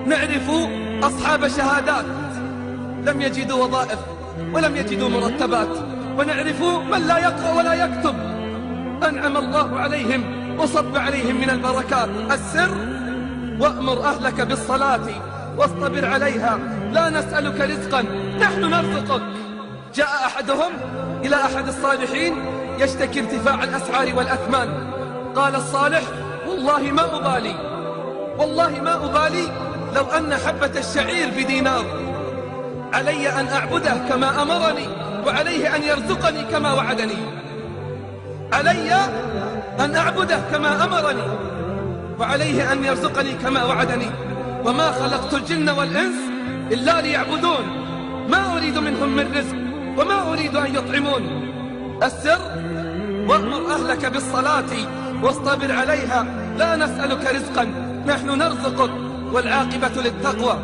نعرف أصحاب شهادات لم يجدوا وظائف ولم يجدوا مرتبات، ونعرف من لا يقرأ ولا يكتب أنعم الله عليهم وصب عليهم من البركات. السر: وأمر أهلك بالصلاة واصطبر عليها لا نسألك رزقا نحن نرزقك. جاء أحدهم إلى أحد الصالحين يشتكي ارتفاع الأسعار والأثمان. قال الصالح: والله ما أبالي لو أن حبة الشعير بدينار، علي أن أعبده كما أمرني وعليه أن يرزقني كما وعدني. علي أن أعبده كما أمرني وعليه أن يرزقني كما وعدني. وما خلقت الجن والإنس إلا ليعبدون، ما أريد منهم من رزق وما أريد أن يطعمون. السر: وأمر أهلك بالصلاة واصطبر عليها لا نسألك رزقا نحن نرزقك والعاقبة للتقوى.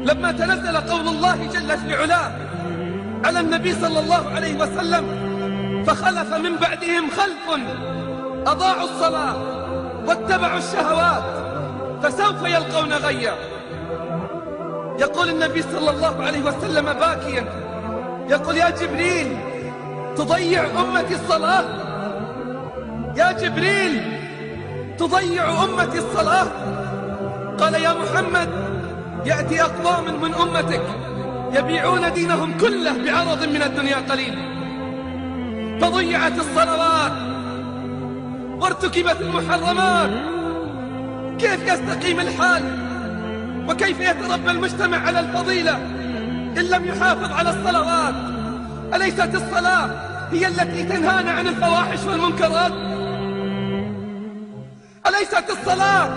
لما تنزل قول الله جل في علاه على النبي صلى الله عليه وسلم: فخلف من بعدهم خلف أضاعوا الصلاة واتبعوا الشهوات فسوف يلقون غيا. يقول النبي صلى الله عليه وسلم باكيا، يقول: يا جبريل تضيع أمتي الصلاة؟ يا جبريل تضيع أمتي الصلاة؟ قال: يا محمد يأتي أقوام من أمتك يبيعون دينهم كله بعرض من الدنيا قليل، فضيعت الصلوات وارتكبت المحرمات، كيف يستقيم الحال وكيف يتربى المجتمع على الفضيلة إن لم يحافظ على الصلوات؟ أليست الصلاة هي التي تنهانا عن الفواحش والمنكرات؟ أليست الصلاة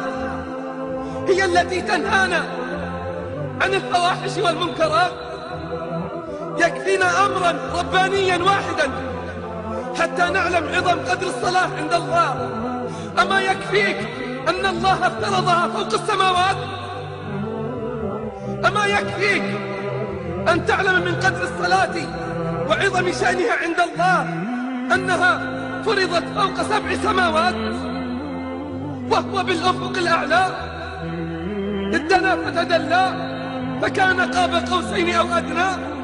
هي التي تنهانا عن الفواحش والمنكرات؟ يكفينا أمرا ربانيا واحدا حتى نعلم عظم قدر الصلاة عند الله. أما يكفيك أن الله افترضها فوق السماوات؟ أما يكفيك أن تعلم من قدر الصلاة وعظم شأنها عند الله أنها فرضت فوق 7 سماوات وهو بالأفق الأعلى؟ ادنا فتدلى فكان قاب قوسين أو أدنى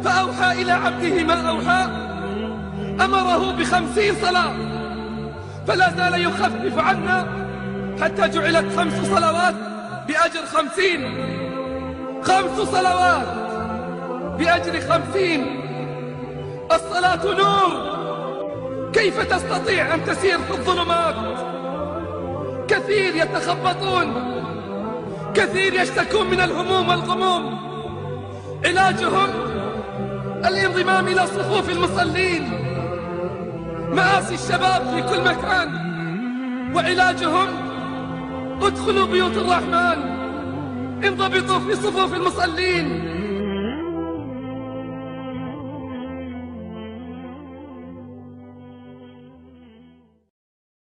فأوحى إلى عبده ما أوحى. أمره ب50 صلاة فلا زال يخفف عنا حتى جعلت 5 صلوات بأجر 50، 5 صلوات بأجر 50. الصلاة نور، كيف تستطيع أن تسير في الظلمات؟ كثير يتخبطون، كثير يشتكون من الهموم والغموم، علاجهم الانضمام إلى صفوف المصلين. مآسي الشباب في كل مكان، وعلاجهم ادخلوا بيوت الرحمن، انضبطوا في صفوف المصلين.